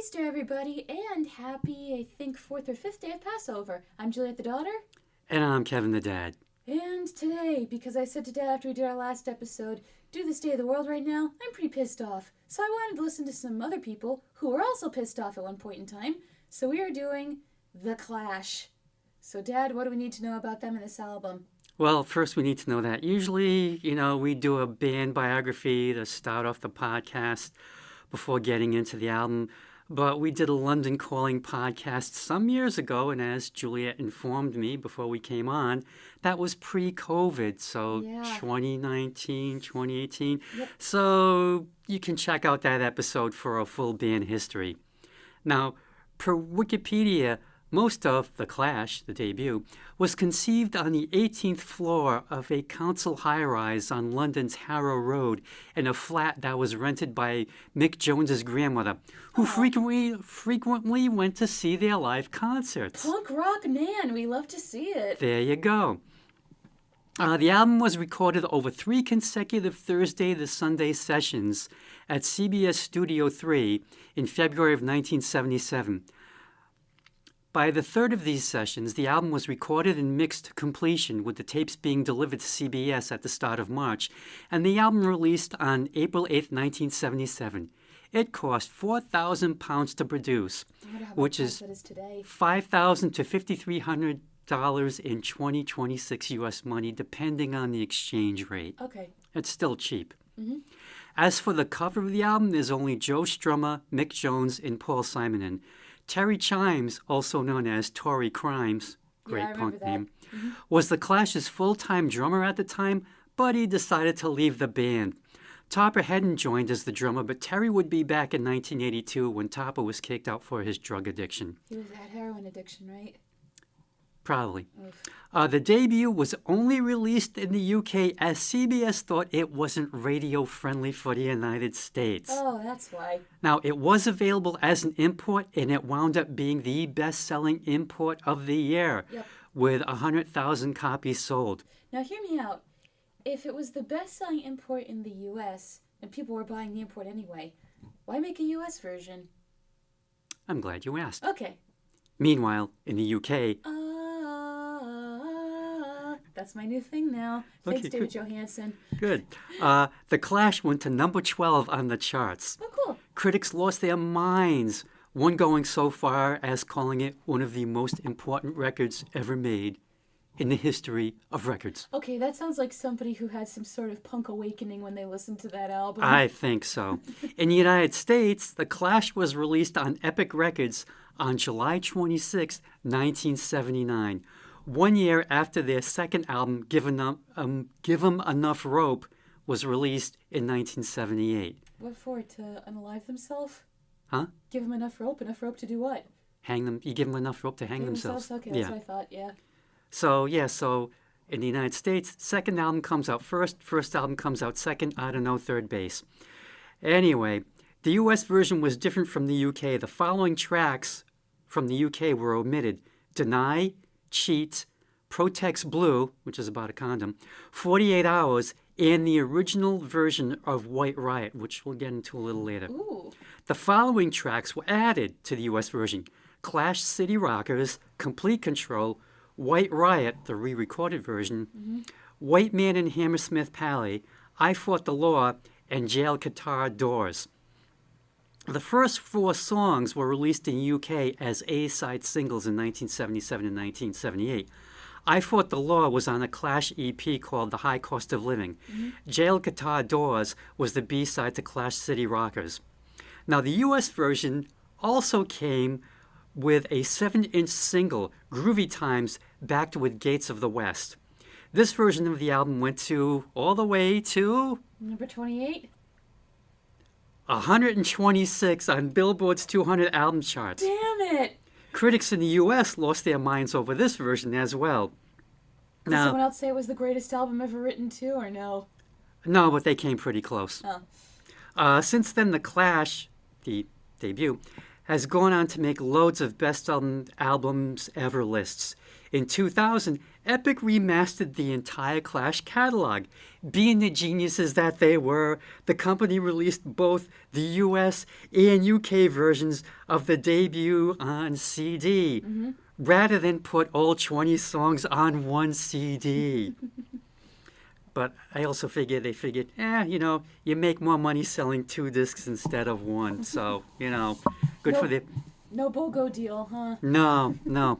Easter, everybody, and happy, I think, 4th or 5th day of Passover. I'm Juliet the daughter. And I'm Kevin the dad. And today, because I said to Dad after we did our last episode, do this day of the world right now, I'm pretty pissed off. So I wanted to listen to some other people who were also pissed off at one point in time. So we are doing The Clash. So Dad, what do we need to know about them in this album? Well, first we need to know that usually, we do a band biography to start off the podcast before getting into the album. But we did a London Calling podcast some years ago, and as Juliet informed me before we came on, that was pre-COVID, so 2019, 2018. Yep. So you can check out that episode for a full band history. Now, per Wikipedia, most of The Clash, the debut, was conceived on the 18th floor of a council high-rise on London's Harrow Road in a flat that was rented by Mick Jones's grandmother, who frequently went to see their live concerts. Punk rock, man, we love to see it. There you go. The album was recorded over 3 consecutive Thursday to Sunday sessions at CBS Studio 3 in February of 1977. By the third of these sessions, the album was recorded and mixed to completion, with the tapes being delivered to CBS at the start of March, and the album released on April 8, 1977. It cost £4,000 to produce, which is $5,000 to $5,300 in 2026 U.S. money, depending on the exchange rate. Okay. It's still cheap. Mm-hmm. As for the cover of the album, there's only Joe Strummer, Mick Jones, and Paul Simonon. Terry Chimes, also known as Tory Crimes, great punk name, was The Clash's full-time drummer at the time, but he decided to leave the band. Topper hadn't joined as the drummer, but Terry would be back in 1982 when Topper was kicked out for his drug addiction. He had heroin addiction, right? Probably. The debut was only released in the UK as CBS thought it wasn't radio-friendly for the United States. Oh, that's why. Now, it was available as an import, and it wound up being the best-selling import of the year, with 100,000 copies sold. Now, hear me out. If it was the best-selling import in the U.S., and people were buying the import anyway, why make a U.S. version? I'm glad you asked. Okay. Meanwhile, in the UK... That's my new thing now. Thanks, David Johansen. Good. The Clash went to number 12 on the charts. Oh, cool. Critics lost their minds, one going so far as calling it one of the most important records ever made in the history of records. Okay, that sounds like somebody who had some sort of punk awakening when they listened to that album. I think so. In the United States, The Clash was released on Epic Records on July 26, 1979. 1 year after their second album, Give 'Em Enough Rope, was released in 1978. What for? To unalive themselves? Huh? Give them enough rope? Enough rope to do what? Hang them. You give them enough rope to hang themselves. Okay, that's what I thought, yeah. So in the United States, second album comes out first album comes out second, I don't know, third base. Anyway, the US version was different from the UK. The following tracks from the UK were omitted: Deny, Cheat, Protex Blue, which is about a condom, 48 Hours, and the original version of White Riot, which we'll get into a little later. Ooh. The following tracks were added to the US version: Clash City Rockers, Complete Control, White Riot, the re-recorded version, White Man and Hammersmith Pally, I Fought the Law, and Jail Guitar Doors. The first 4 songs were released in the UK as A-side singles in 1977 and 1978. I Fought the Law was on a Clash EP called The High Cost of Living. Jail Guitar Doors was the B-side to Clash City Rockers. Now, the US version also came with a 7-inch single, Groovy Times, backed with Gates of the West. This version of the album went all the way to... Number 28? 126 on Billboard's 200 album charts. Damn it! Critics in the U.S. lost their minds over this version as well. Did someone else say it was the greatest album ever written too, or no? No, but they came pretty close. Oh. Since then, The Clash, the debut, has gone on to make loads of best albums ever lists. In 2000, Epic remastered the entire Clash catalog. Being the geniuses that they were, the company released both the US and UK versions of the debut on CD, rather than put all 20 songs on one CD. But I also they figured, you make more money selling 2 discs instead of 1. So, good for the... No BOGO deal, huh? No.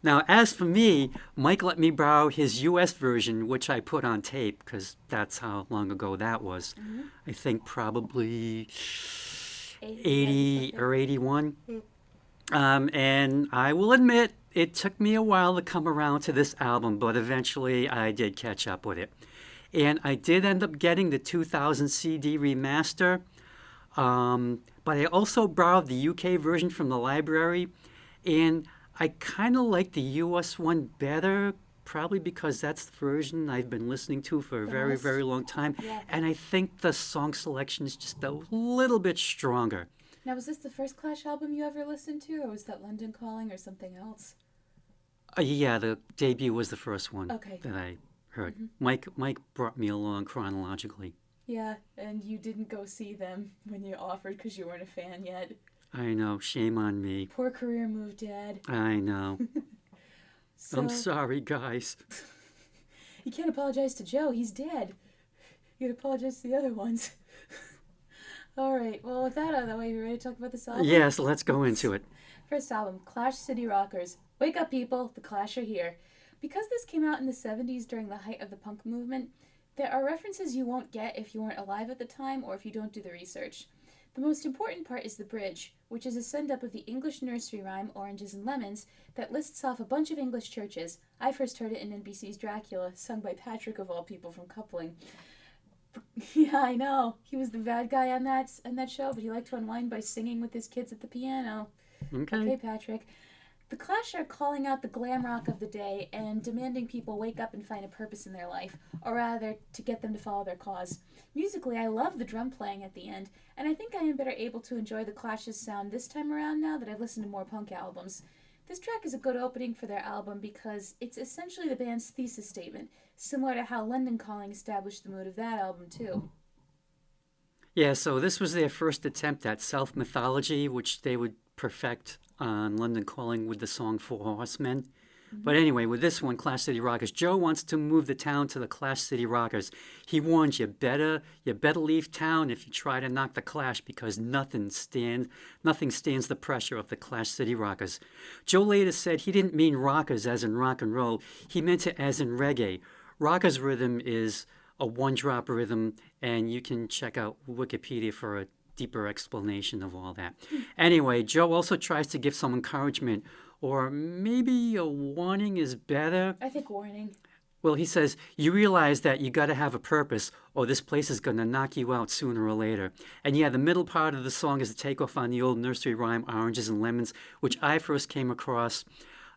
Now, as for me, Mike let me borrow his US version, which I put on tape, because that's how long ago that was. I think probably 80 or 81. And I will admit, it took me a while to come around to this album, but eventually I did catch up with it. And I did end up getting the 2000 CD remaster, but I also borrowed the UK version from the library, and I kind of like the US one better, probably because that's the version I've been listening to for a very, very long time. Yeah. And I think the song selection is just a little bit stronger. Now, was this the first Clash album you ever listened to, or was that London Calling or something else? Yeah, the debut was the first one Okay. that I heard. Mike brought me along chronologically. Yeah, and you didn't go see them when you offered because you weren't a fan yet. I know, shame on me. Poor career move, Dad. I know. So, I'm sorry, guys. You can't apologize to Joe. He's dead. You gotta apologize to the other ones. All right. Well, with that out of the way, you ready to talk about this album? Yes, let's go into it. First album, Clash City Rockers. Wake up, people. The Clash are here. Because this came out in the 70s during the height of the punk movement, there are references you won't get if you weren't alive at the time or if you don't do the research. The most important part is the bridge, which is a send-up of the English nursery rhyme Oranges and Lemons that lists off a bunch of English churches. I first heard it in NBC's Dracula, sung by Patrick of all people from Coupling. Yeah, I know. He was the bad guy on that show, but he liked to unwind by singing with his kids at the piano. Okay, Patrick. The Clash are calling out the glam rock of the day and demanding people wake up and find a purpose in their life, or rather, to get them to follow their cause. Musically, I love the drum playing at the end, and I think I am better able to enjoy the Clash's sound this time around now that I've listened to more punk albums. This track is a good opening for their album because it's essentially the band's thesis statement, similar to how London Calling established the mood of that album, too. Yeah, so this was their first attempt at self-mythology, which they would perfect on London Calling with the song Four Horsemen. But anyway, with this one, Clash City Rockers, Joe wants to move the town to the Clash City Rockers. He warns you better leave town if you try to knock the Clash, because nothing stands the pressure of the Clash City Rockers. Joe later said he didn't mean rockers as in rock and roll, he meant it as in reggae. Rockers rhythm is a one-drop rhythm, and you can check out Wikipedia for a deeper explanation of all that. Anyway, Joe also tries to give some encouragement, or maybe a warning is better. I think warning. Well, he says, you realize that you got to have a purpose, or this place is going to knock you out sooner or later. And yeah, the middle part of the song is a takeoff on the old nursery rhyme, Oranges and Lemons, which I first came across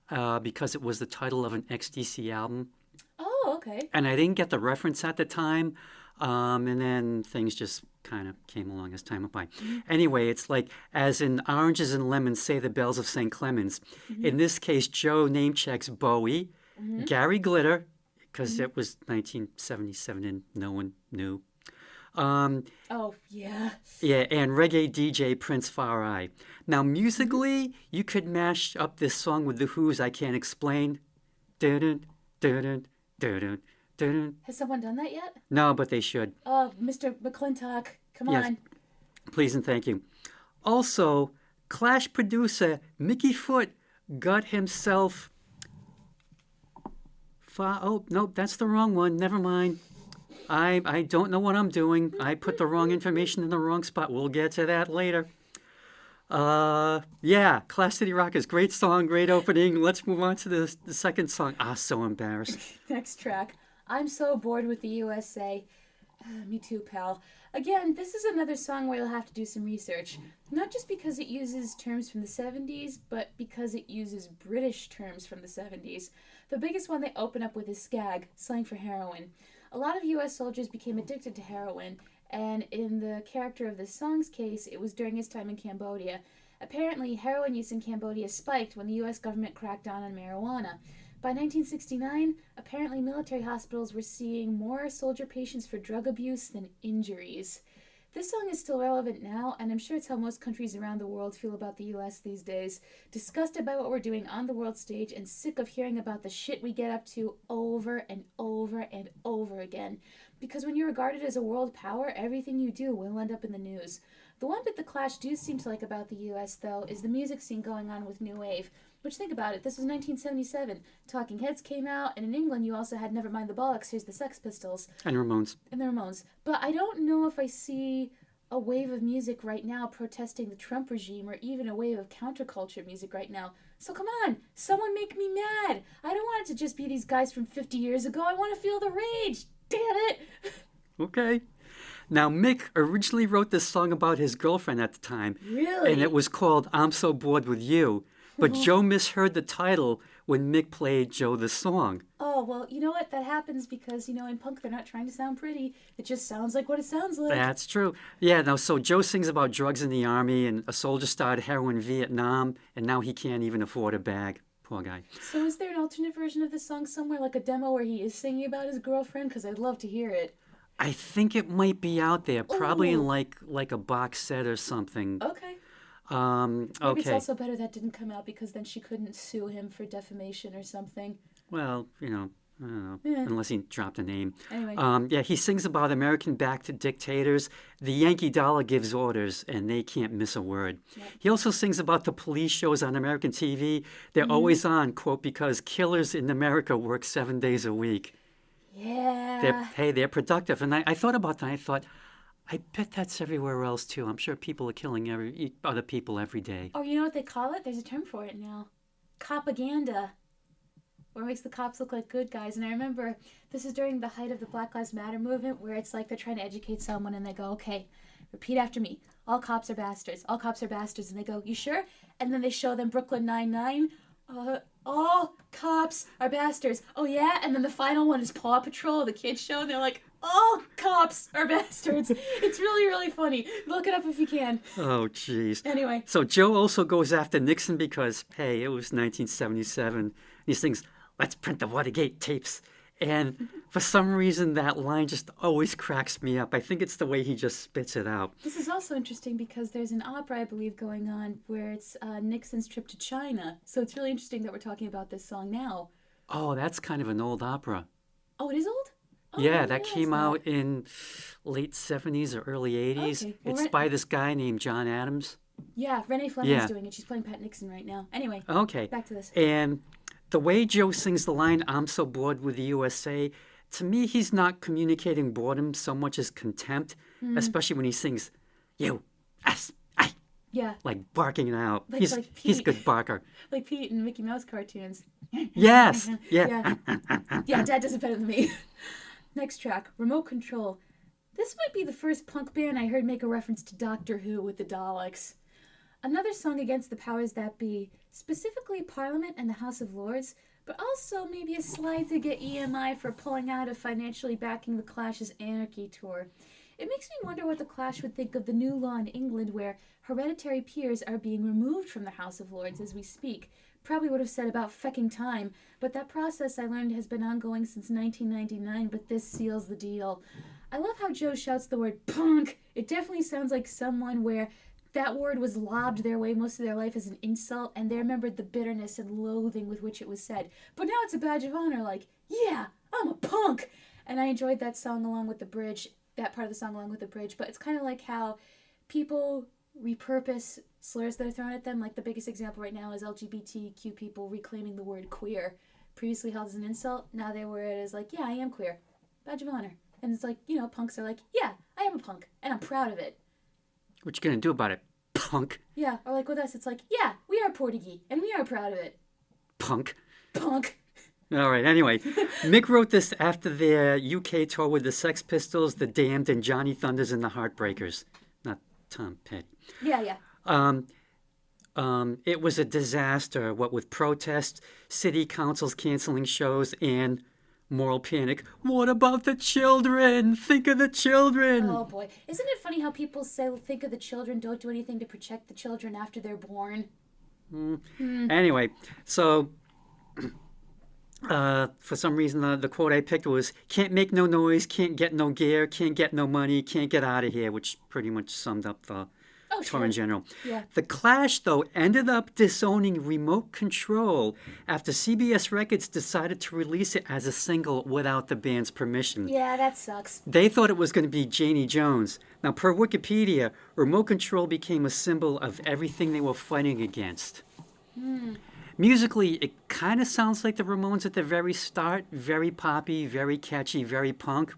because it was the title of an XTC album. Oh, okay. And I didn't get the reference at the time. And then things just kind of came along as time went by. Anyway, it's like, as in Oranges and Lemons say the bells of St. Clemens. In this case, Joe name checks Bowie, Gary Glitter, because it was 1977 and no one knew. Oh, yeah. Yeah, and reggae DJ Prince Far Eye. Now, musically, you could mash up this song with The Who's I Can't Explain. Dun-dun, dun-dun, dun-dun. Has someone done that yet? No, but they should. Oh, Mr. McClintock, come on. Please and thank you. Also, Clash producer Mickey Foot got himself... Oh, no, that's the wrong one. Never mind. I don't know what I'm doing. I put the wrong information in the wrong spot. We'll get to that later. Yeah, Clash City Rockers, great song, great opening. Let's move on to the second song. So embarrassed. Next track. I'm so bored with the USA. Me too, pal. Again, this is another song where you'll have to do some research. Not just because it uses terms from the 70s, but because it uses British terms from the 70s. The biggest one they open up with is skag, slang for heroin. A lot of US soldiers became addicted to heroin, And in the character of this song's case, it was during his time in Cambodia. Apparently, heroin use in Cambodia spiked when the U.S. government cracked down on marijuana. By 1969, apparently military hospitals were seeing more soldier patients for drug abuse than injuries. This song is still relevant now, and I'm sure it's how most countries around the world feel about the U.S. these days. Disgusted by what we're doing on the world stage and sick of hearing about the shit we get up to over and over and over again. Because when you're regarded as a world power, everything you do will end up in the news. The one bit the Clash do seem to like about the U.S., though, is the music scene going on with New Wave. Which, think about it, this was 1977. Talking Heads came out, and in England you also had Nevermind the Bollocks, here's the Sex Pistols. And Ramones. And the Ramones. But I don't know if I see a wave of music right now protesting the Trump regime, or even a wave of counterculture music right now. So come on, someone make me mad. I don't want it to just be these guys from 50 years ago. I want to feel the rage. Damn it. Okay. Now, Mick originally wrote this song about his girlfriend at the time. Really? And it was called I'm So Bored With You. But Joe misheard the title when Mick played Joe the song. Oh, well, you know what? That happens because, in punk they're not trying to sound pretty. It just sounds like what it sounds like. That's true. Yeah, no, so Joe sings about drugs in the army, and a soldier started heroin in Vietnam, and now he can't even afford a bag. Poor guy. So is there an alternate version of this song somewhere, like a demo where he is singing about his girlfriend? Because I'd love to hear it. I think it might be out there, probably Ooh. in like a box set or something. Okay. Okay. Maybe it's also better that didn't come out because then she couldn't sue him for defamation or something. Well, I don't know, unless he dropped a name. Anyway. Yeah, he sings about American-backed dictators. The Yankee dollar gives orders, and they can't miss a word. Yep. He also sings about the police shows on American TV. They're always on, quote, because killers in America work 7 days a week. Yeah. They're productive. And I thought about that. I thought, I bet that's everywhere else, too. I'm sure people are killing other people every day. Oh, you know what they call it? There's a term for it now. Copaganda. Where it makes the cops look like good guys. And I remember this is during the height of the Black Lives Matter movement, where it's like they're trying to educate someone and they go, okay, repeat after me. All cops are bastards. All cops are bastards. And they go, you sure? And then they show them Brooklyn Nine-Nine. All cops are bastards. Oh, yeah? And then the final one is Paw Patrol, the kids show, and they're like, all cops are bastards. It's really, really funny. Look it up if you can. Oh, jeez. Anyway. So Joe also goes after Nixon because, hey, it was 1977. He sings, let's print the Watergate tapes. And for some reason, that line just always cracks me up. I think it's the way he just spits it out. This is also interesting because there's an opera, I believe, going on where it's Nixon's trip to China. So it's really interesting that we're talking about this song now. Oh, that's kind of an old opera. Oh, it is old? Oh, Yeah, I that didn't came realize out in late 70s or early 80s. Okay, well, It's by this guy named John Adams. Yeah, Renee Fleming's Yeah. doing it. She's playing Pat Nixon right now. Anyway, Okay. back to this. And the way Joe sings the line, I'm so bored with the USA, to me, he's not communicating boredom so much as contempt, especially when he sings, you, us, I, Yeah, like barking it out. Like He's a Pete. good barker. like Pete in Mickey Mouse cartoons. Yes. Yeah. Yeah, Dad does it better than me. Next track, Remote Control. This might be the first punk band I heard make a reference to Doctor Who with the Daleks. Another song against the powers that be, specifically Parliament and the House of Lords, but also maybe a slide to get EMI for pulling out of financially backing the Clash's Anarchy tour. It makes me wonder what the Clash would think of the new law in England where hereditary peers are being removed from the House of Lords as we speak. Probably would have said about fecking time, but that process I learned has been ongoing since 1999, but this seals the deal. I love how Joe shouts the word punk. It definitely sounds like someone where that word was lobbed their way most of their life as an insult, and they remembered the bitterness and loathing with which it was said. But now it's a badge of honor, like, yeah, I'm a punk! And I enjoyed that song along with the bridge, that part of the song along with the bridge, but it's kind of like how people repurpose slurs that are thrown at them. Like the biggest example right now is LGBTQ people reclaiming the word queer. Previously held as an insult, now they wear it as like, yeah, I am queer. Badge of honor. And it's like, punks are like, yeah, I am a punk, and I'm proud of it. What you gonna do about it, punk? Yeah, or like with us, it's like, yeah, we are Portuguese, and we are proud of it. Punk. Punk. All right, anyway, Mick wrote this after their UK tour with the Sex Pistols, the Damned, and Johnny Thunders and the Heartbreakers. Not Tom Petty. Yeah. It was a disaster, what with protests, city councils canceling shows, and Moral panic. What about the children? Think of the children. Oh boy. Isn't it funny how people say, think of the children, don't do anything to protect the children after they're born? Anyway, so for some reason the quote I picked was, can't make no noise, can't get no gear, can't get no money, can't get out of here, which pretty much summed up the tour in general. Yeah. The Clash, though, ended up disowning Remote Control after CBS Records decided to release it as a single without the band's permission. Yeah, that sucks. They thought it was going to be Janie Jones. Now, per Wikipedia, Remote Control became a symbol of everything they were fighting against. Musically, it kind of sounds like the Ramones at the very start. Very poppy, very catchy, very punk.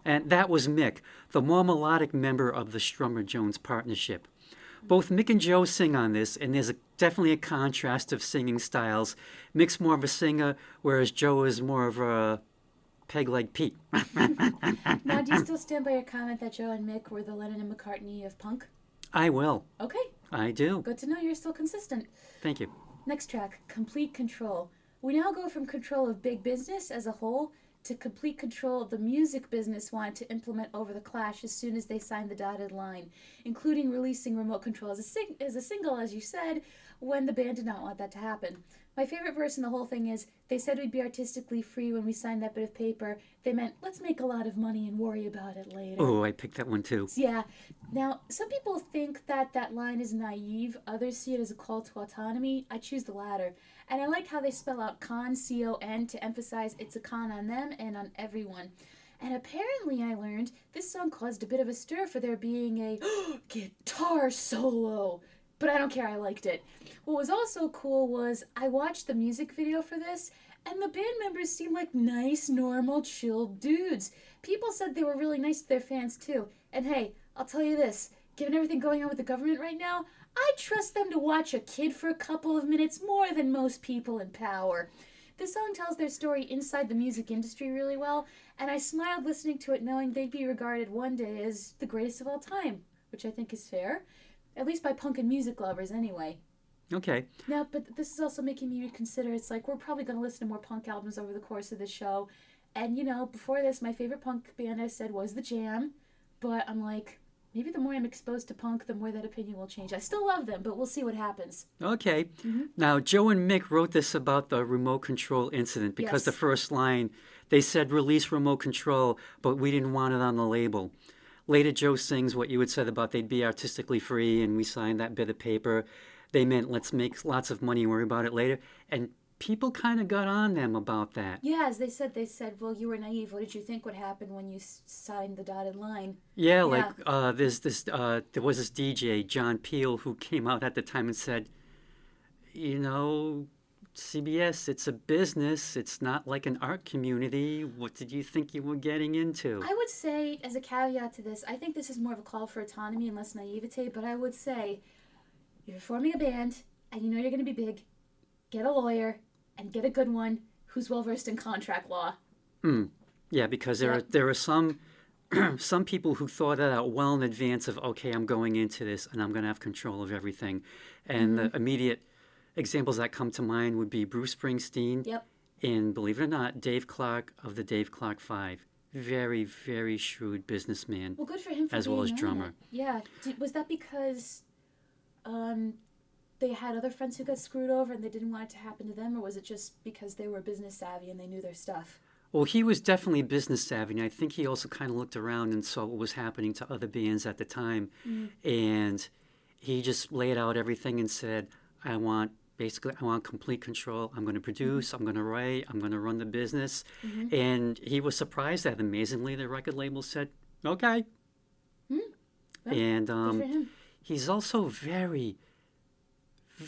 And that was Mick, the more melodic member of the Strummer-Jones partnership. Both Mick and Joe sing on this, and there's definitely a contrast of singing styles. Mick's more of a singer, whereas Joe is more of a peg like Pete. Now, do you still stand by your comment that Joe and Mick were the Lennon and McCartney of punk? I will. Okay. I do. Good to know you're still consistent. Thank you. Next track, Complete Control. We now go from control of big business as a whole to complete control of the music business wanted to implement over the Clash as soon as they signed the dotted line, including releasing Remote Control as a single, as you said, when the band did not want that to happen. My favorite verse in the whole thing is, they said we'd be artistically free when we signed that bit of paper. They meant, let's make a lot of money and worry about it later. Oh, I picked that one too. Yeah. Now, some people think that that line is naive. Others see it as a call to autonomy. I choose the latter. And I like how they spell out con, C-O-N, to emphasize it's a con on them and on everyone. And apparently, I learned, this song caused a bit of a stir for there being a guitar solo. But I don't care, I liked it. What was also cool was I watched the music video for this, and the band members seemed like nice, normal, chill dudes. People said they were really nice to their fans, too. And hey, I'll tell you this, given everything going on with the government right now, I trust them to watch a kid for a couple of minutes more than most people in power. This song tells their story inside the music industry really well, and I smiled listening to it knowing they'd be regarded one day as the greatest of all time, which I think is fair. At least by punk and music lovers, anyway. Okay. Now, but this is also making me reconsider. It's like, we're probably going to listen to more punk albums over the course of the show. And, you know, before this, my favorite punk band, I said, was The Jam. But I'm like, maybe the more I'm exposed to punk, the more that opinion will change. I still love them, but we'll see what happens. Okay. Now, Joe and Mick wrote this about the remote control incident because the first line, they said release remote control, but we didn't want it on the label. Later, Joe sings what you had said about they'd be artistically free, and we signed that bit of paper. They meant let's make lots of money and worry about it later. And people kind of got on them about that. Yeah, as they said, well, you were naive. What did you think would happen when you signed the dotted line? Yeah, like there was this DJ, John Peel, who came out at the time and said, you know, CBS, it's a business. It's not like an art community. What did you think you were getting into? I would say, as a caveat to this, I think this is more of a call for autonomy and less naivete, but I would say, if you're forming a band and you know you're going to be big, get a lawyer and get a good one who's well-versed in contract law. Yeah, because there are some some people who thought that out well in advance of, okay, I'm going into this and I'm going to have control of everything. And the immediate examples that come to mind would be Bruce Springsteen and, believe it or not, Dave Clark of the Dave Clark Five. Very, very shrewd businessman. Well, good for him for as well as drummer. Yeah. Was that because they had other friends who got screwed over and they didn't want it to happen to them, or was it just because they were business savvy and they knew their stuff? Well, he was definitely business savvy, and I think he also kind of looked around and saw what was happening to other bands at the time. And he just laid out everything and said, I want complete control. I'm going to produce, I'm going to write, I'm going to run the business. And he was surprised that amazingly the record label said, okay. Well, and good for him. he's also very,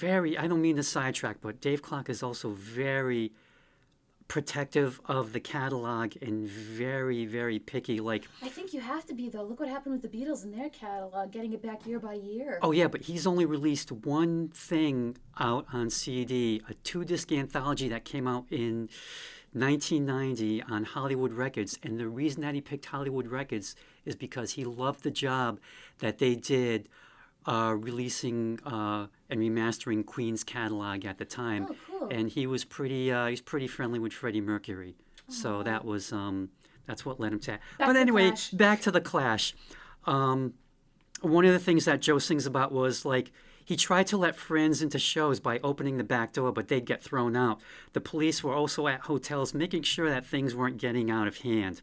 I don't mean to sidetrack, but Dave Clark is also very protective of the catalog and very, very picky. Like, I think you have to be, though. Look what happened with the Beatles and their catalog, getting it back year by year. oh yeah, but he's only released one thing out on CD, a 2-disc anthology that came out in 1990 on Hollywood Records. And the reason that he picked Hollywood Records is because he loved the job that they did releasing and remastering Queen's catalog at the time. Oh, cool. And he was pretty friendly with Freddie Mercury. So that was that's what led him to that. Back But to the anyway, Clash. back to the Clash. One of the things that Joe sings about was like he tried to let friends into shows by opening the back door, but they'd get thrown out. The police were also at hotels making sure that things weren't getting out of hand.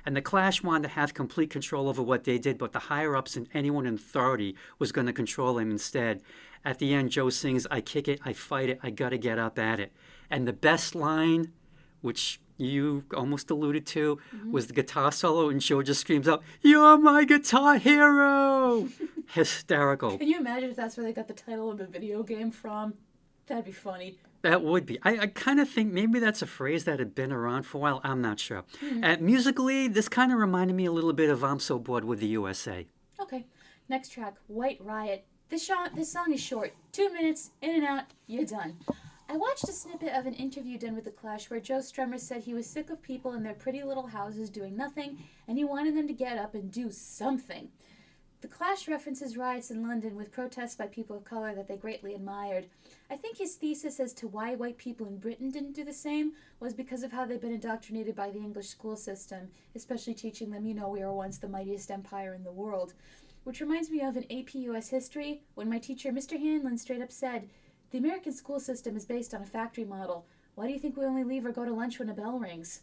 And the Clash wanted to have complete control over what they did, but the higher-ups and anyone in authority was going to control them instead. At the end, Joe sings, "I kick it, I fight it, I gotta get up at it." And the best line, which you almost alluded to, was the guitar solo, and Joe just screams out, "You're my guitar hero!" Hysterical. Can you imagine if that's where they got the title of the video game from? That'd be funny. That would be. I kind of think maybe that's a phrase that had been around for a while. I'm not sure. Musically, this kind of reminded me a little bit of "I'm So Bored with the USA." Okay, next track, White Riot. This song is short. 2 minutes, in and out, you're done. I watched a snippet of an interview done with The Clash where Joe Strummer said he was sick of people in their pretty little houses doing nothing, and he wanted them to get up and do something. The Clash references riots in London with protests by people of color that they greatly admired. I think his thesis as to why white people in Britain didn't do the same was because of how they've been indoctrinated by the English school system, especially teaching them, we were once the mightiest empire in the world. Which reminds me of an AP US history when my teacher, Mr. Hanlon, straight up said, "The American school system is based on a factory model. Why do you think we only leave or go to lunch when a bell rings?"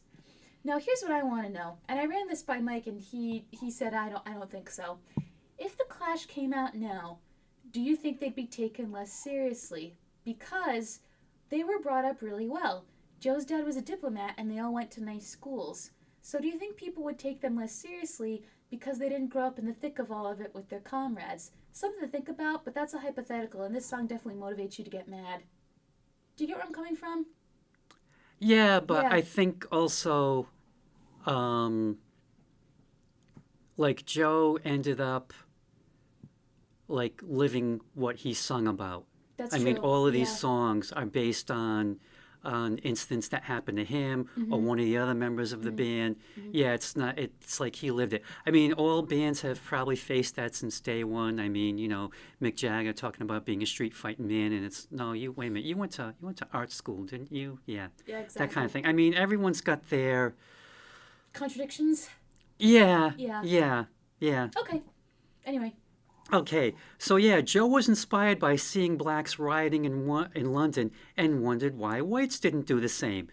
Now here's what I want to know, and I ran this by Mike and he said I don't think so. If the Clash came out now, do you think they'd be taken less seriously? Because they were brought up really well. Joe's dad was a diplomat and they all went to nice schools. So do you think people would take them less seriously because they didn't grow up in the thick of all of it with their comrades? Something to think about, but that's a hypothetical, and this song definitely motivates you to get mad. Do you get where I'm coming from? Yeah, but Yeah. I think also, like Joe ended up like living what he sung about. That's I true. mean, all of these Yeah. songs are based on incidents that happened to him or one of the other members of the band. Yeah, it's like he lived it. I mean, all bands have probably faced that since day one. I mean, Mick Jagger talking about being a street fighting man, and wait a minute, you went to art school, didn't you? Yeah. Yeah, exactly. That kind of thing. I mean, everyone's got their Contradictions? yeah. Yeah. Okay. Anyway. Okay, so yeah, Joe was inspired by seeing blacks rioting in London and wondered why whites didn't do the same.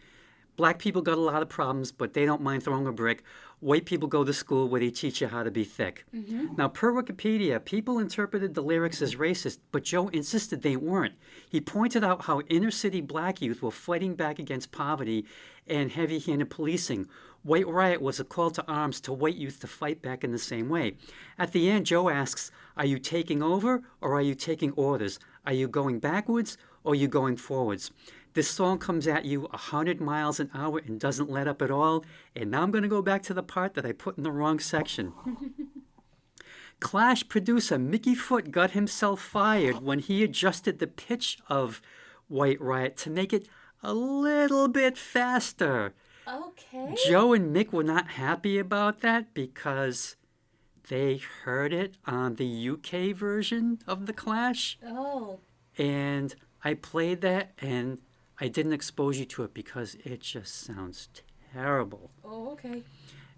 Black people got a lot of problems, but they don't mind throwing a brick. White people go to school where they teach you how to be thick. Now, per Wikipedia, people interpreted the lyrics as racist, but Joe insisted they weren't. He pointed out how inner-city black youth were fighting back against poverty and heavy-handed policing. White Riot was a call to arms to white youth to fight back in the same way. At the end, Joe asks, "Are you taking over or are you taking orders? Are you going backwards or are you going forwards?" This song comes at you 100 miles an hour and doesn't let up at all. And now I'm going to go back to the part that I put in the wrong section. Clash producer Mickey Foot got himself fired when he adjusted the pitch of White Riot to make it a little bit faster. Okay. Joe and Mick were not happy about that because they heard it on the UK version of The Clash. Oh. And I played that and I didn't expose you to it because it just sounds terrible. Oh, okay.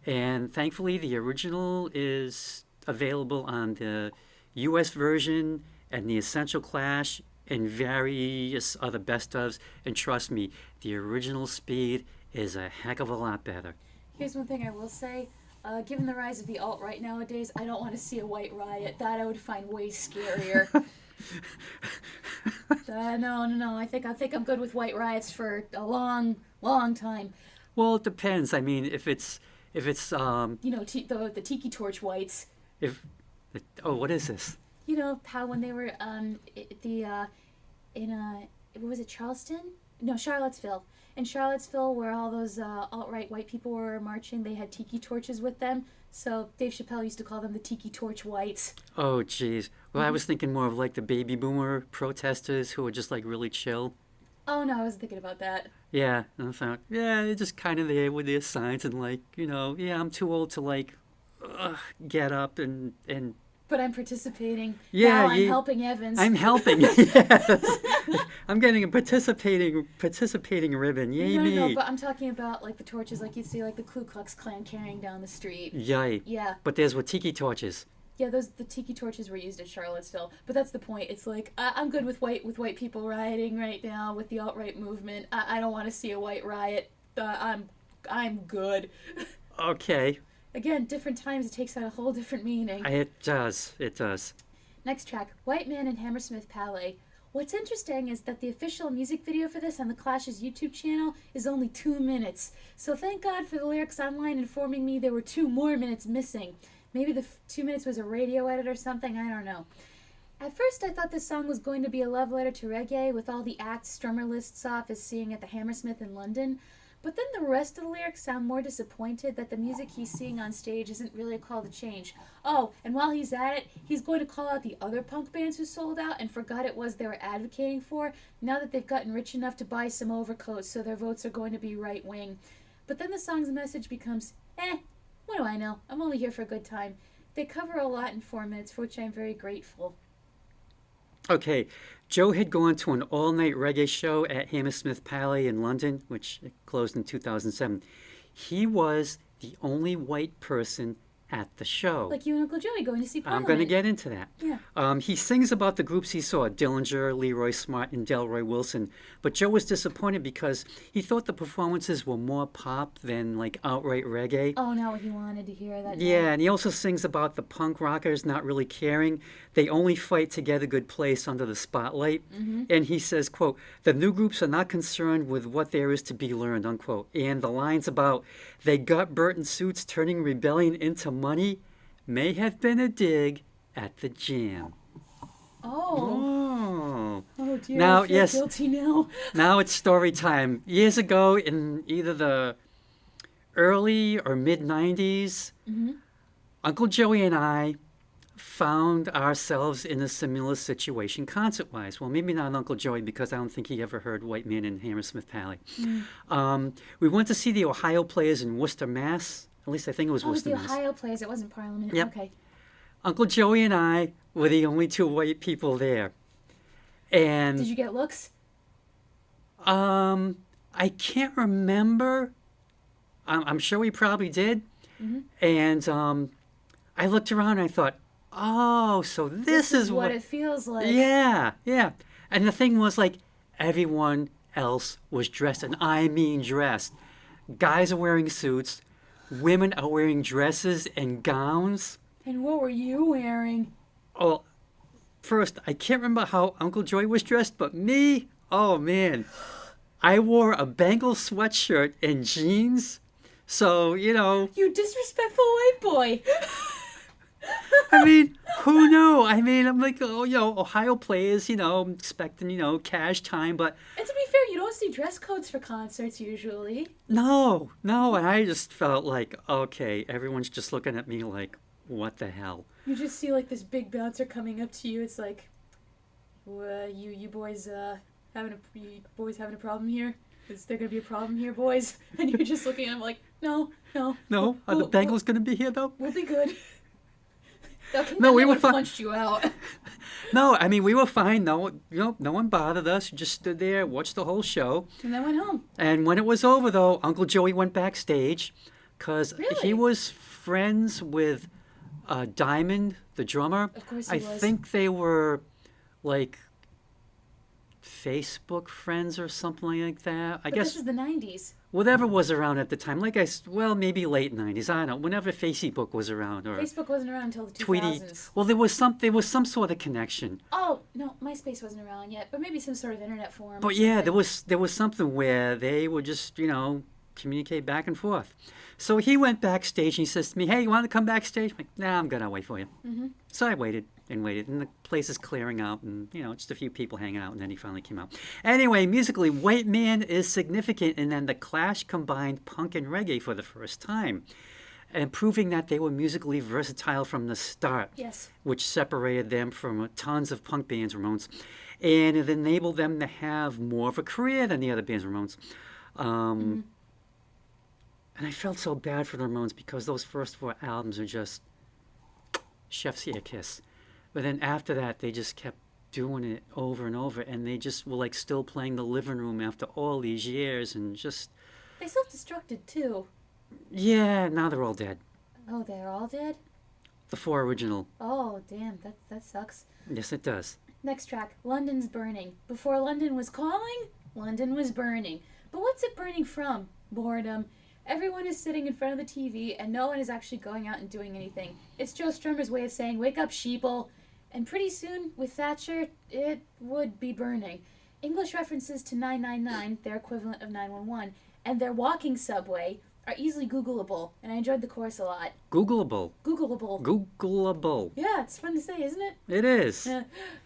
And thankfully, the original is available on the US version and the Essential Clash and various other best ofs. And trust me, the original speed is a heck of a lot better. Here's one thing I will say. Given the rise of the alt-right nowadays, I don't want to see a White Riot. That I would find way scarier. No. I think I'm good with White Riots for a long, long time. Well, it depends. I mean, if it's The Tiki Torch Whites. what is this? You know how when they were what was it, Charleston? No, Charlottesville. In Charlottesville, where all those alt-right white people were marching, they had tiki torches with them. So Dave Chappelle used to call them the Tiki Torch Whites. Oh, geez. Well, I was thinking more of like the baby boomer protesters who were just like really chill. Oh no, I was thinking about that. Yeah, and I thought, yeah, they're just kind of there with their signs and like, I'm too old to like get up and But I'm participating. Yeah, now I'm helping Evans. I'm helping. Yes. I'm getting a participating ribbon. Yay No, no, no, me. but I'm talking about like the torches, like you see, like the Ku Klux Klan carrying down the street. Yay. Yeah, But there's what tiki torches. yeah, the tiki torches were used at Charlottesville. But that's the point. It's like I'm good with white people rioting right now with the alt right movement. I don't want to see a white riot. I'm good. Okay. Again, different times it takes on a whole different meaning. It does. It does. Next track, White Man in Hammersmith Palais. What's interesting is that the official music video for this on the Clash's YouTube channel is only 2 minutes. So thank God for the lyrics online informing me there were 2 more minutes missing. Maybe the 2 minutes was a radio edit or something, I don't know. At first I thought this song was going to be a love letter to reggae with all the acts Strummer lists off as seeing at the Hammersmith in London. But then the rest of the lyrics sound more disappointed that the music he's seeing on stage isn't really a call to change. Oh, and while he's at it, he's going to call out the other punk bands who sold out and forgot it was they were advocating for, now that they've gotten rich enough to buy some overcoats so their votes are going to be right-wing. But then the song's message becomes, what do I know? I'm only here for a good time. They cover a lot in 4 minutes, for which I'm very grateful. Okay, Joe had gone to an all-night reggae show at Hammersmith Palais in London, which closed in 2007. He was the only white person at the show. Like you and Uncle Joey going to see Parliament. I'm going to get into that. Yeah. He sings about the groups he saw, Dillinger, Leroy Smart, and Delroy Wilson. But Joe was disappointed because he thought the performances were more pop than like outright reggae. Oh, not what he wanted to hear that Yeah, night. and he also sings about the punk rockers not really caring. They only fight to get a good place under the spotlight. And he says, quote, the new groups are not concerned with what there is to be learned, unquote. And the lines about they got Burton suits turning rebellion into money may have been a dig at the Jam. Oh. Oh dear, Now, I feel yes. guilty now. Now it's story time. Years ago, in either the early or mid-90s, Uncle Joey and I found ourselves in a similar situation concert-wise. Well, maybe not Uncle Joey, because I don't think he ever heard White Man in Hammersmith Palais. We went to see the Ohio Players in Worcester, Mass. At least I think it was Oh, it was Worcester, the Mass. Ohio Players. It wasn't Parliament. Yep. Okay. Uncle Joey and I were the only 2 white people there. And Did you get looks? I can't remember. I'm sure we probably did. And I looked around and I thought, oh, so this is what it feels like. Yeah, yeah. And the thing was, like, everyone else was dressed, and I mean dressed. Guys are wearing suits. Women are wearing dresses and gowns. And what were you wearing? Oh, first, I can't remember how Uncle Joey was dressed, but me, oh man. I wore a Bengal sweatshirt and jeans. So, you know, You disrespectful white boy. I mean, who knew? I mean, I'm like, oh, you know, Ohio Players, you know, I'm expecting, you know, cash time, but And to be fair, you don't see dress codes for concerts usually. no. And I just felt like, okay, everyone's just looking at me like, what the hell? You just see like this big bouncer coming up to you. It's like, you boys having a problem here? Is there gonna be a problem here, boys? And you're just looking at him like, no. No? Are the Bengals going to be here, though? We'll be good. Okay, No, we were fine. fine. Punched you out. No, I mean, we were fine. No, you know, no one bothered us. We just stood there, watched the whole show. And then went home. And when it was over, though, Uncle Joey went backstage because Really? he was friends with Diamond, the drummer. Of course he I was. think they were like Facebook friends or something like that. I But guess this is the 90s. whatever was around at the time. Like well, maybe late 90s. I don't know. Whenever Facebook was around or Facebook wasn't around until the 2000s. Tweety. Well, there was some sort of connection. Oh, no, MySpace wasn't around yet, but maybe some sort of internet forum. or But yeah, something. there was something where they would just, you know, communicate back and forth. So he went backstage and he says to me, "Hey, you want to come backstage?" I'm like, "Nah, I'm gonna wait for you." So I waited and waited, and the place is clearing out, and you know, just a few people hanging out, and then he finally came out. Anyway, musically, White Man is significant, and then the Clash combined punk and reggae for the first time, and proving that they were musically versatile from the start. Yes. Which separated them from tons of punk bands, Ramones, and it enabled them to have more of a career than the other bands, Ramones. And I felt so bad for the Ramones because those first 4 albums are just chef's ear kiss. But then after that, they just kept doing it over and over, and they just were like still playing the living room after all these years, and just They self-destructed too. yeah, now they're all dead. Oh, they're all dead? The 4 original. Oh, damn, that sucks. Yes, it does. Next track, London's Burning. Before London was calling, London was burning. But what's it burning from? Boredom. Everyone is sitting in front of the TV and no one is actually going out and doing anything. It's Joe Strummer's way of saying, wake up, sheeple. And pretty soon, with Thatcher, it would be burning. English references to 999, their equivalent of 911, and their walking subway are easily Googleable, and I enjoyed the chorus a lot. Googleable. Googleable. Googleable. Yeah, it's fun to say, isn't it? It is.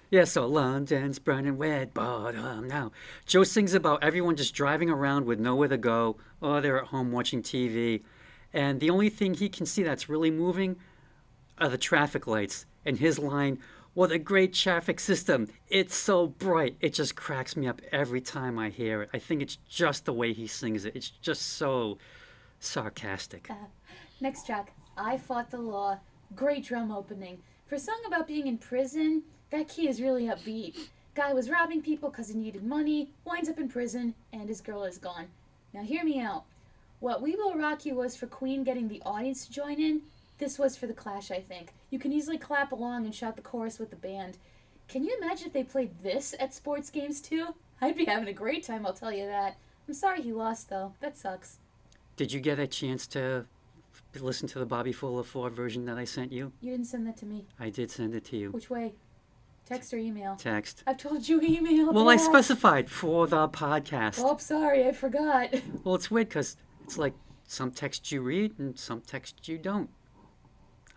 Yeah, so London's burning red bottom now. Joe sings about everyone just driving around with nowhere to go, or they're at home watching TV. And the only thing he can see that's really moving are the traffic lights. And his line, what a great traffic system. It's so bright. It just cracks me up every time I hear it. I think it's just the way he sings it. It's just so sarcastic. Next track, I Fought the Law. Great drum opening. For a song about being in prison, that key is really upbeat. Guy was robbing people because he needed money, winds up in prison, and his girl is gone. Now hear me out. What We Will Rock You was for Queen getting the audience to join in. This was for The Clash, I think. You can easily clap along and shout the chorus with the band. Can you imagine if they played this at sports games too? I'd be having a great time, I'll tell you that. I'm sorry he lost, though. That sucks. Did you get a chance to listen to the Bobby Fuller 4 version that I sent you? You didn't send that to me. I did send it to you. Which way? Text or email? Text. I've told you email. Well, I Dad. specified for the podcast. Oh, sorry, I forgot. Well, it's weird because it's like some text you read and some text you don't.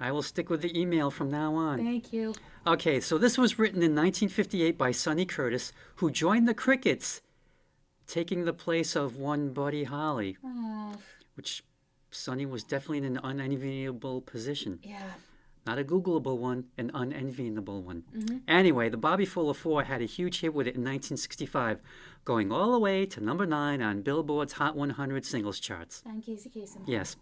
I will stick with the email from now on. Thank you. Okay, so this was written in 1958 by Sonny Curtis, who joined the Crickets, taking the place of one Buddy Holly, Oh, which Sonny was definitely in an unenviable position. yeah. Not a Googleable one, an unenviable one. Mm-hmm. Anyway, the Bobby Fuller 4 had a huge hit with it in 1965, going all the way to number 9 on Billboard's Hot 100 singles charts. I'm Casey Kasem. Yes.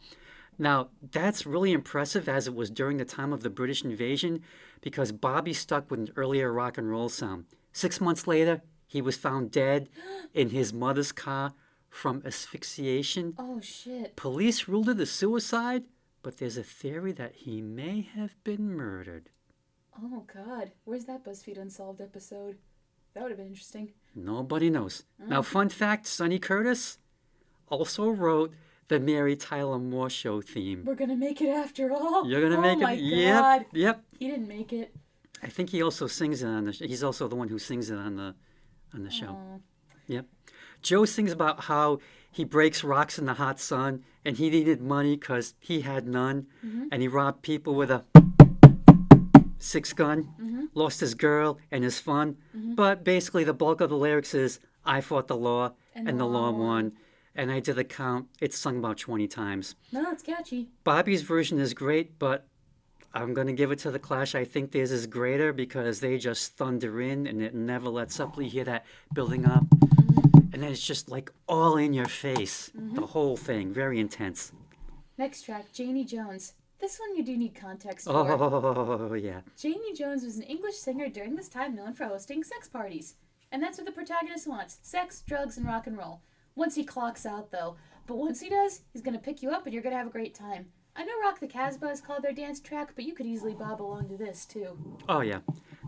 Now, that's really impressive as it was during the time of the British invasion because Bobby stuck with an earlier rock and roll sound. 6 months later, he was found dead in his mother's car from asphyxiation. Oh, shit. Police ruled it a suicide, but there's a theory that he may have been murdered. Oh, God. Where's that BuzzFeed Unsolved episode? That would have been interesting. Nobody knows. Now, fun fact, Sonny Curtis also wrote the Mary Tyler Moore Show theme. We're going to make it after all. You're gonna make it? Oh, my God. Yep. He didn't make it. I think he also sings it on the. He's also the one who sings it on the show. Oh. Yep. Joe sings about how he breaks rocks in the hot sun, and he needed money because he had none, and he robbed people with a 6 gun, lost his girl and his fun. But basically, the bulk of the lyrics is, "I fought the law, and the law won." And I did the count. It's sung about 20 times. No, it's catchy. Bobby's version is great, but I'm going to give it to The Clash. I think theirs is greater because they just thunder in and it never lets up. You hear that building up. And then it's just like all in your face. The whole thing. Very intense. Next track, Janie Jones. This one you do need context for. Oh, yeah. Janie Jones was an English singer during this time known for hosting sex parties. And that's what the protagonist wants. Sex, drugs, and rock and roll. Once he clocks out, though. But once he does, he's going to pick you up and you're going to have a great time. I know Rock the Casbah is called their dance track, but you could easily bob along to this, too. Oh, yeah.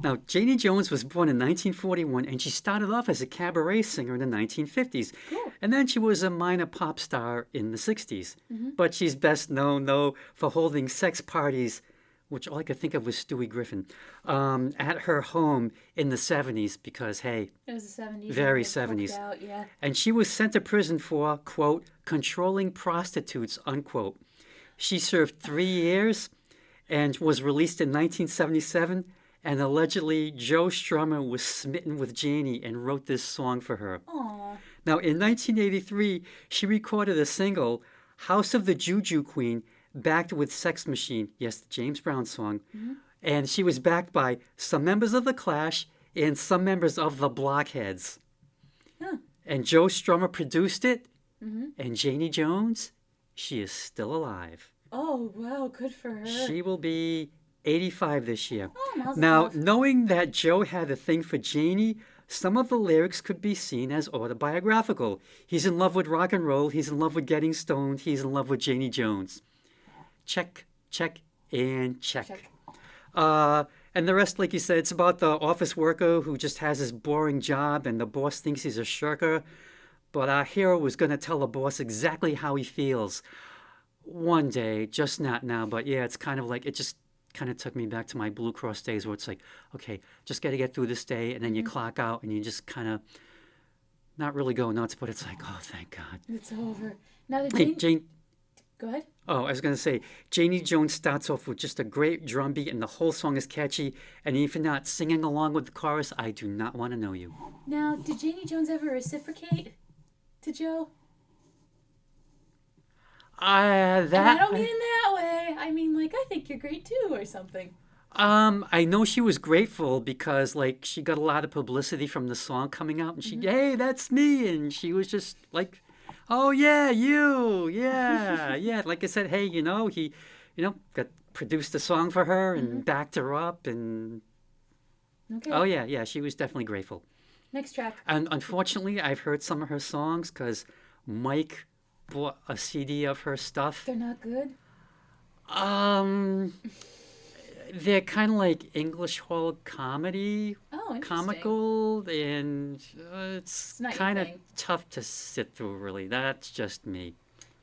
Now, Janie Jones was born in 1941, and she started off as a cabaret singer in the 1950s. Cool. And then she was a minor pop star in the 60s. But she's best known, though, for holding sex parties, which all I could think of was Stewie Griffin, at her home in the 70s because, hey, It was the 70s. Very and they poked 70s. Out, yeah. and she was sent to prison for, quote, controlling prostitutes, unquote. She served 3 years and was released in 1977, and allegedly Joe Strummer was smitten with Janie and wrote this song for her. Aw. Now, in 1983, she recorded a single, House of the Juju Queen, backed with Sex Machine, yes, the James Brown song, and she was backed by some members of The Clash and some members of the Blockheads. Huh. And Joe Strummer produced it, and Janie Jones, she is still alive. Oh, wow, good for her. She will be 85 this year. Oh, mazel Now, tov. knowing that Joe had a thing for Janie, some of the lyrics could be seen as autobiographical. He's in love with rock and roll. He's in love with getting stoned. He's in love with Janie Jones. Check, check, and check. Check. And the rest, like you said, it's about the office worker who just has this boring job and the boss thinks he's a shirker. But our hero was going to tell the boss exactly how he feels one day, just not now. But yeah, it's kind of like, it just kind of took me back to my Blue Cross days where it's like, okay, just got to get through this day. And then you clock out and you just kind of not really go nuts, but it's like, oh, thank God. It's over. Now the Hey, Jane. Go ahead. Oh, I was going to say, Janie Jones starts off with just a great drum beat, and the whole song is catchy. And if you're not singing along with the chorus, I do not want to know you. Now, did Janie Jones ever reciprocate to Joe? And I don't mean in that way. I mean, like, I think you're great too, or something. I know she was grateful because, like, she got a lot of publicity from the song coming out, and she, hey, that's me, and she was just like, oh yeah, you, yeah, yeah. Like I said, hey, he, got produced a song for her and backed her up, and Okay. oh yeah, she was definitely grateful. Next track. And unfortunately, I've heard some of her songs because Mike bought a CD of her stuff. They're not good. They're kind of like English hall comedy, Oh, interesting. comical, and it's not your kind of thing. tough to sit through, really. That's just me.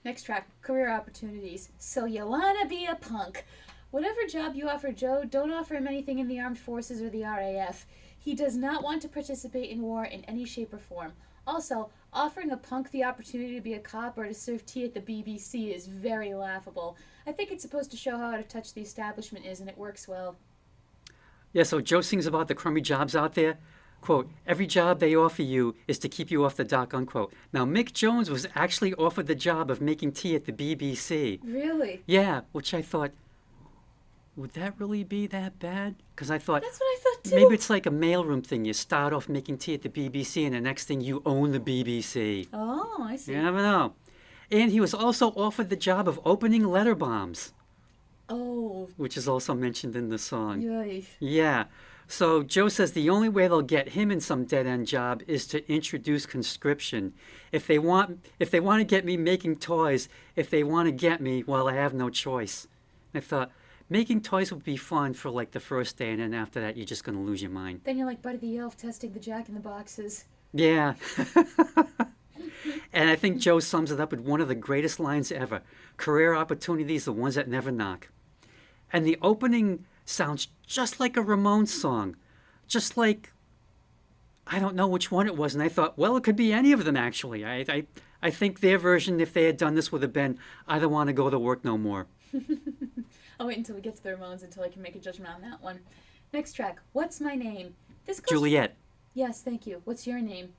Next track. Career opportunities. So you wanna be a punk. Whatever job you offer Joe, don't offer him anything in the armed forces or the RAF. He does not want to participate in war in any shape or form. Also, offering a punk the opportunity to be a cop or to serve tea at the BBC is very laughable. I think it's supposed to show how out of touch the establishment is, and it works well. Yeah, so Joe sings about the crummy jobs out there. Quote, every job they offer you is to keep you off the dock, unquote. Now, Mick Jones was actually offered the job of making tea at the BBC. Really? Yeah, which I thought, would that really be that bad? Because I thought, That's what I thought too. maybe it's like a mailroom thing. You start off making tea at the BBC, and the next thing you own the BBC. Oh, I see. You never know. And he was also offered the job of opening letter bombs, Oh, which is also mentioned in the song. yay. Yeah. So Joe says the only way they'll get him in some dead-end job is to introduce conscription. If they want to get me making toys, if they want to get me, well, I have no choice. I thought, making toys would be fun for like the first day, and then after that, you're just going to lose your mind. Then you're like Buddy the Elf testing the Jack in the Boxes. Yeah. And I think Joe sums it up with one of the greatest lines ever. Career opportunities, the ones that never knock. And the opening sounds just like a Ramones song. Just like, I don't know which one it was. And I thought, well, it could be any of them, actually. I think their version, if they had done this, would have been, I don't want to go to work no more. I'll wait until we get to the Ramones until I can make a judgment on that one. Next track. What's my name? This goes. Juliet. Yes, thank you. What's your name?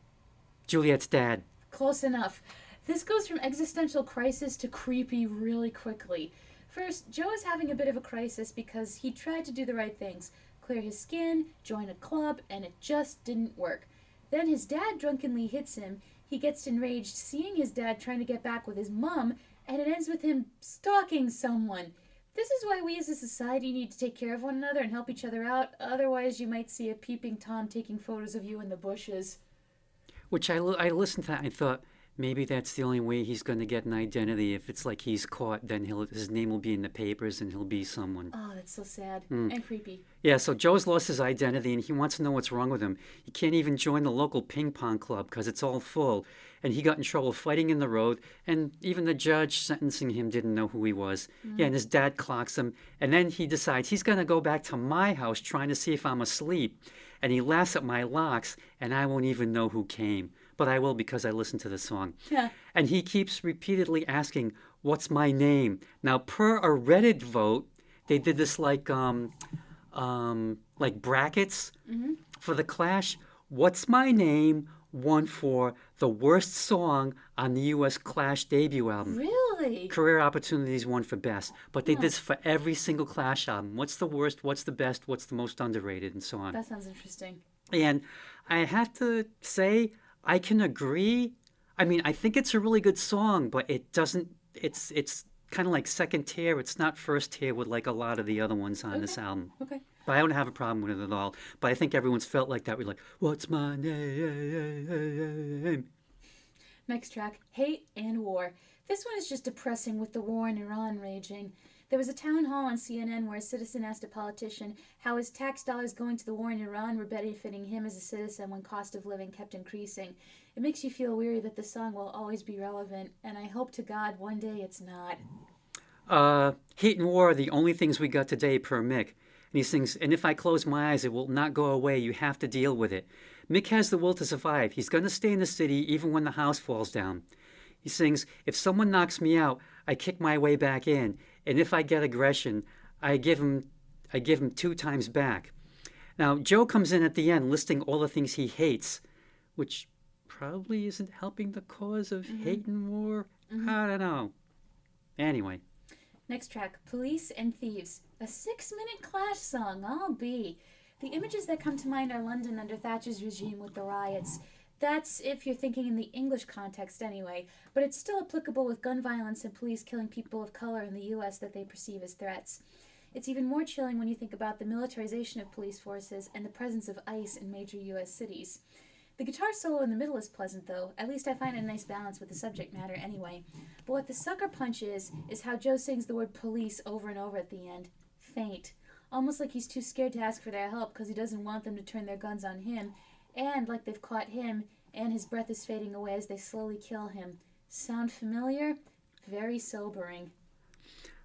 Juliet's dad. Close enough. This goes from existential crisis to creepy really quickly. First, Joe is having a bit of a crisis because he tried to do the right things. Clear his skin, join a club, and it just didn't work. Then his dad drunkenly hits him. He gets enraged seeing his dad trying to get back with his mom, and it ends with him stalking someone. This is why we as a society need to take care of one another and help each other out. Otherwise, you might see a peeping Tom taking photos of you in the bushes. Which I listened to that and I thought, maybe that's the only way he's going to get an identity. If it's like he's caught, then his name will be in the papers and he'll be someone. Oh, that's so sad and creepy. Yeah, so Joe's lost his identity and he wants to know what's wrong with him. He can't even join the local ping pong club because it's all full. And he got in trouble fighting in the road, and even the judge sentencing him didn't know who he was. Yeah, and his dad clocks him, and then he decides he's going to go back to my house trying to see if I'm asleep. And he laughs at my locks, and I won't even know who came. But I will because I listened to the song. Yeah. And he keeps repeatedly asking, what's my name? Now, per a Reddit vote, they did this like brackets for the Clash. What's my name won for the worst song on the U.S. Clash debut album. Really? Career Opportunities won for best. But they did this for every single Clash album. What's the worst? What's the best? What's the most underrated? And so on. That sounds interesting. And I have to say, I can agree. I mean, I think it's a really good song, but it doesn't. It's kind of like second tier. It's not first tier with like a lot of the other ones on this album. Okay. But I don't have a problem with it at all. But I think everyone's felt like that. We're like, what's my name? Next track, Hate and War. This one is just depressing with the war in Iran raging. There was a town hall on CNN where a citizen asked a politician how his tax dollars going to the war in Iran were benefiting him as a citizen when cost of living kept increasing. It makes you feel weary that the song will always be relevant, and I hope to God one day it's not. Hate and War are the only things we got today per Mick. And he sings, and if I close my eyes, it will not go away. You have to deal with it. Mick has the will to survive. He's going to stay in the city even when the house falls down. He sings, if someone knocks me out, I kick my way back in. And if I get aggression, I give him 2 times back. Now, Joe comes in at the end listing all the things he hates, which probably isn't helping the cause of hate and war. I don't know. Anyway. Next track, Police and Thieves. A 6-minute Clash song, I'll be. The images that come to mind are London under Thatcher's regime with the riots. That's if you're thinking in the English context anyway, but it's still applicable with gun violence and police killing people of color in the U.S. that they perceive as threats. It's even more chilling when you think about the militarization of police forces and the presence of ICE in major U.S. cities. The guitar solo in the middle is pleasant, though. At least I find a nice balance with the subject matter anyway. But what the sucker punch is how Joe sings the word police over and over at the end. Faint. Almost like he's too scared to ask for their help because he doesn't want them to turn their guns on him, and like they've caught him, and his breath is fading away as they slowly kill him. Sound familiar? Very sobering.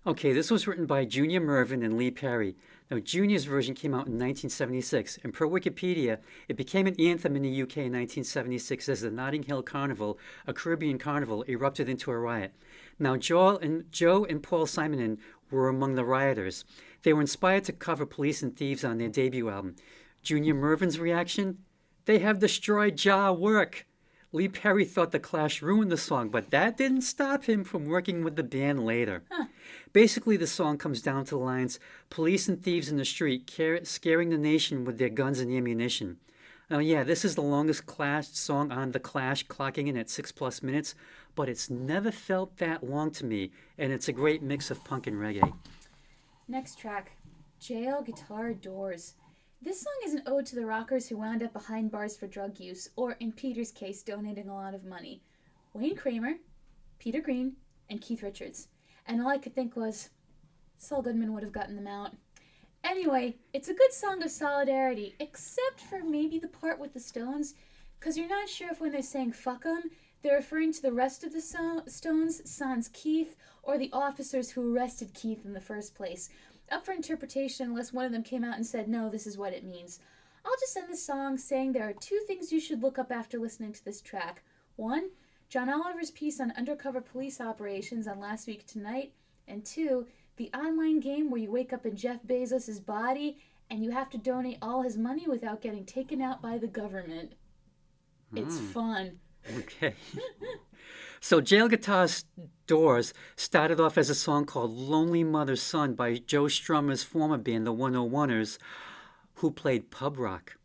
Okay, this was written by Junior Mervyn and Lee Perry. Now, Junior's version came out in 1976, and per Wikipedia, it became an anthem in the UK in 1976 as the Notting Hill Carnival, a Caribbean carnival, erupted into a riot. Now, Joe and Paul Simonon were among the rioters. They were inspired to cover Police and Thieves on their debut album. Junior Mervyn's reaction? They have destroyed Jah work. Lee Perry thought the Clash ruined the song, but that didn't stop him from working with the band later. Basically, the song comes down to the lines, police and thieves in the street, scaring the nation with their guns and ammunition. Now, yeah, this is the longest Clash song on The Clash, clocking in at 6+ minutes, but it's never felt that long to me, and it's a great mix of punk and reggae. Next track, Jail Guitar Doors. This song is an ode to the rockers who wound up behind bars for drug use, or in Peter's case, donating a lot of money. Wayne Kramer, Peter Green, and Keith Richards. And all I could think was, Saul Goodman would have gotten them out. Anyway, it's a good song of solidarity, except for maybe the part with the Stones, because you're not sure if when they're saying fuck 'em, they're referring to the rest of the Stones, sans Keith, or the officers who arrested Keith in the first place. Up for interpretation unless one of them came out and said, no, this is what it means. I'll just end the song saying there are 2 things you should look up after listening to this track. 1, John Oliver's piece on undercover police operations on Last Week Tonight, and 2, the online game where you wake up in Jeff Bezos' body and you have to donate all his money without getting taken out by the government. It's fun. Okay. So Jail Guitar Doors started off as a song called Lonely Mother's Son by Joe Strummer's former band, the 101ers, who played pub rock.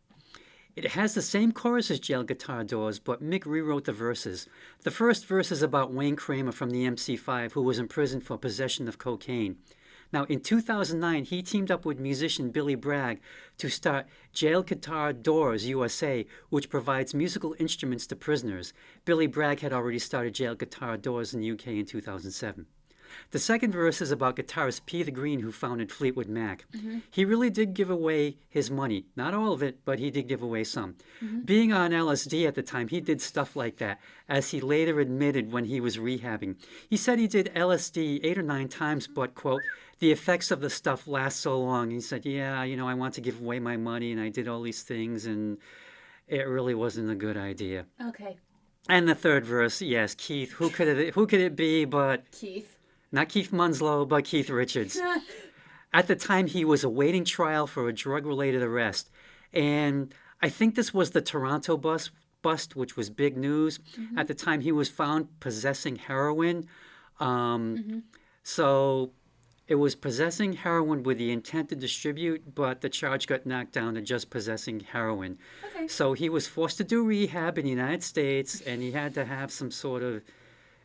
It has the same chorus as Jail Guitar Doors, but Mick rewrote the verses. The first verse is about Wayne Kramer from the MC5, who was in prison for possession of cocaine. Now, in 2009, he teamed up with musician Billy Bragg to start Jail Guitar Doors USA, which provides musical instruments to prisoners. Billy Bragg had already started Jail Guitar Doors in the UK in 2007. The second verse is about guitarist Peter Green, who founded Fleetwood Mac. He really did give away his money. Not all of it, but he did give away some. Being on LSD at the time, he did stuff like that, as he later admitted when he was rehabbing. He said he did LSD 8 or 9 times, but, quote, the effects of the stuff last so long. He said, yeah, I want to give away my money, and I did all these things, and it really wasn't a good idea. Okay. And the third verse, yes, Keith. Who could it be but... Keith. Not Keith Munslow, but Keith Richards. At the time, he was awaiting trial for a drug-related arrest. And I think this was the Toronto bust, which was big news. At the time, he was found possessing heroin. So it was possessing heroin with the intent to distribute, but the charge got knocked down to just possessing heroin. Okay. So he was forced to do rehab in the United States, and he had to have some sort of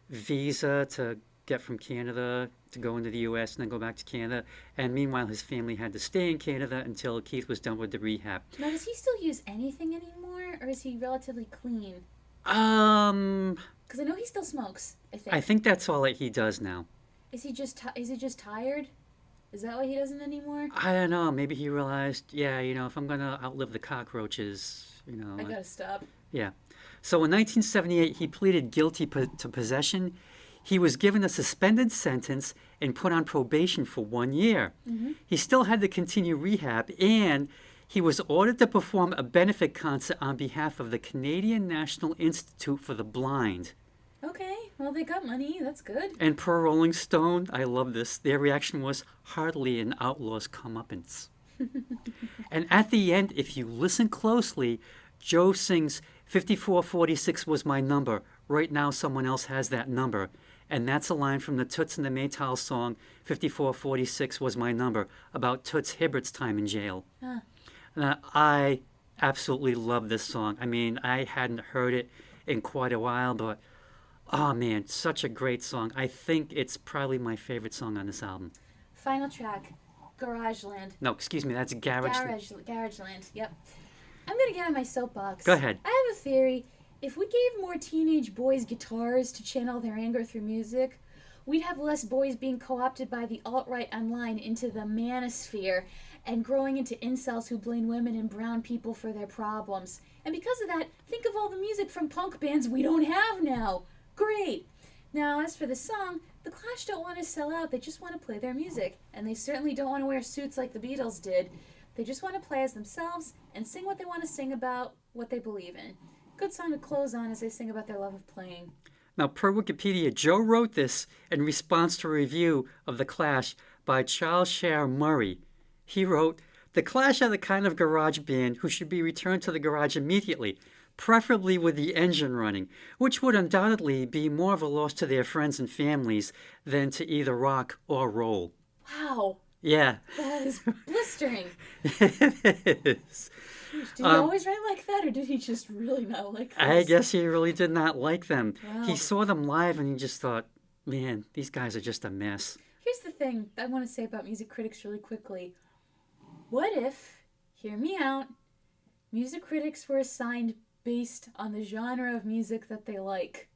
visa to get from Canada to go into the U.S. and then go back to Canada. And meanwhile, his family had to stay in Canada until Keith was done with the rehab. Now, does he still use anything anymore, or is he relatively clean? Um, Because I know he still smokes. I think that's all that he does now. Is he just tired? Is that why he doesn't anymore? I don't know. Maybe he realized, yeah, if I'm gonna outlive the cockroaches, I gotta stop. Yeah. So in 1978, he pleaded guilty to possession. He was given a suspended sentence and put on probation for 1 year. He still had to continue rehab, and he was ordered to perform a benefit concert on behalf of the Canadian National Institute for the Blind. Okay, well, they got money. That's good. And per Rolling Stone, I love this, their reaction was hardly an outlaw's comeuppance. And at the end, if you listen closely, Joe sings, 5446 was my number. Right now, someone else has that number. And that's a line from the Toots and the Maytals song, 5446 was my number, about Toots Hibbert's time in jail. Huh. I absolutely love this song. I mean, I hadn't heard it in quite a while, but oh man, such a great song. I think it's probably my favorite song on this album. Final track, Garageland. No, excuse me, that's Garageland, yep. I'm gonna get on my soapbox. Go ahead. I have a theory. If we gave more teenage boys guitars to channel their anger through music, we'd have less boys being co-opted by the alt-right online into the manosphere and growing into incels who blame women and brown people for their problems. And because of that, think of all the music from punk bands we don't have now. Great! Now, as for the song, the Clash don't want to sell out. They just want to play their music. And they certainly don't want to wear suits like the Beatles did. They just want to play as themselves and sing what they want to sing about, what they believe in. Good song to close on as they sing about their love of playing. Now, per Wikipedia, Joe wrote this in response to a review of The Clash by Charles Sher Murray. He wrote, "The Clash are the kind of garage band who should be returned to the garage immediately, preferably with the engine running, which would undoubtedly be more of a loss to their friends and families than to either rock or roll." Wow. Yeah. That is blistering. It is. Did he always write like that, or did he just really not like this? I guess he really did not like them. Wow. He saw them live and he just thought, man, these guys are just a mess. Here's the thing I want to say about music critics really quickly. What if, hear me out, music critics were assigned based on the genre of music that they like?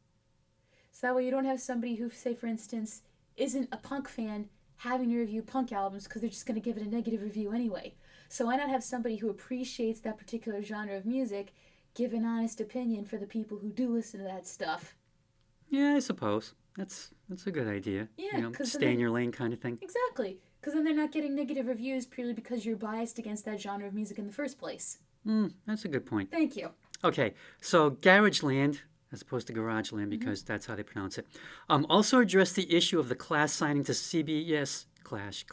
So that way you don't have somebody who, say for instance, isn't a punk fan having to review punk albums because they're just going to give it a negative review anyway. So why not have somebody who appreciates that particular genre of music give an honest opinion for the people who do listen to that stuff? Yeah, I suppose. That's a good idea. Yeah, stay in your lane kind of thing. Exactly. Because then they're not getting negative reviews purely because you're biased against that genre of music in the first place. That's a good point. Thank you. Okay, so Garageland, as opposed to Garageland because that's how they pronounce it, also addressed the issue of the Clash signing to CBS, Clash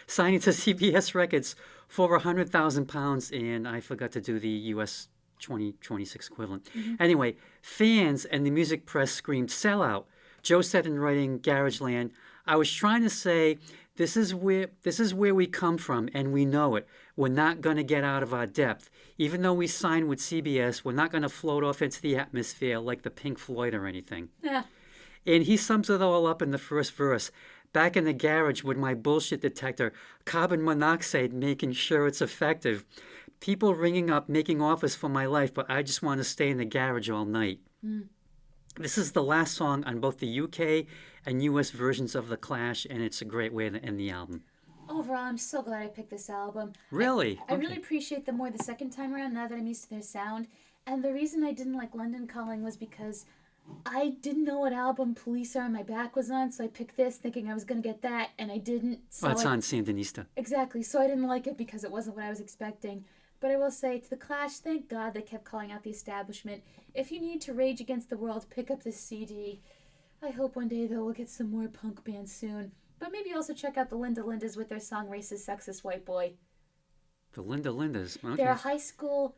signing to CBS Records for over £100,000, and I forgot to do the US 2026 equivalent. Anyway, fans and the music press screamed sellout. Joe said in writing Garageland, "I was trying to say this is where we come from and we know it. We're not going to get out of our depth. Even though we signed with CBS, we're not going to float off into the atmosphere like the Pink Floyd or anything." Yeah. And he sums it all up in the first verse. "Back in the garage with my bullshit detector, carbon monoxide making sure it's effective. People ringing up, making offers for my life, but I just want to stay in the garage all night." This is the last song on both the UK and US versions of The Clash, and it's a great way to end the album. Overall, I'm so glad I picked this album. Really? I really appreciate them more the second time around now that I'm used to their sound. And the reason I didn't like London Calling was because I didn't know what album Police Are on My Back was on, so I picked this thinking I was going to get that, and I didn't. So It's on Sandinista. Exactly, so I didn't like it because it wasn't what I was expecting. But I will say, to The Clash, thank God they kept calling out the establishment. If you need to rage against the world, pick up this CD. I hope one day, though, we'll get some more punk bands soon. But maybe also check out the Linda Lindas with their song Racist, Sexist, White Boy. The Linda Lindas. Okay. They're a high school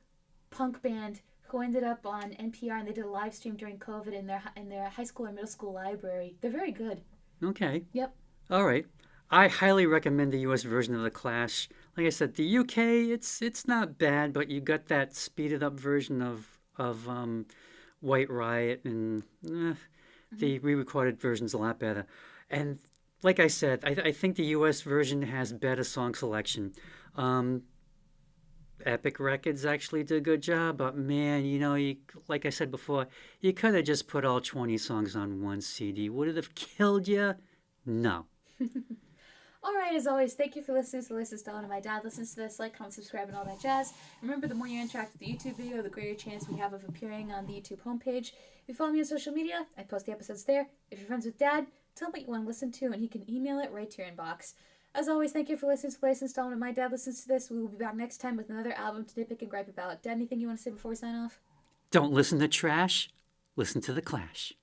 punk band who ended up on NPR, and they did a live stream during COVID in their high school or middle school library. They're very good. Okay. Yep. All right. I highly recommend the US version of The Clash. Like I said, the UK, it's not bad, but you got that speeded up version of White Riot, and the re-recorded version's a lot better. And like I said, I think the U.S. version has better song selection. Um, Epic Records actually did a good job, but man, like I said before, you could have just put all 20 songs on one CD. Would it have killed you? No. All right, as always, thank you for listening to the Listen Stone. And my dad listens to this. Like, comment, subscribe, and all that jazz. Remember, the more you interact with the YouTube video, the greater chance we have of appearing on the YouTube homepage. If you follow me on social media, I post the episodes there. If you're friends with Dad, tell him what you want to listen to, and he can email it right to your inbox. As always, thank you for listening to the Listen Stone. And my dad listens to this. We will be back next time with another album to nitpick and gripe about. Dad, anything you want to say before we sign off? Don't listen to trash, listen to The Clash.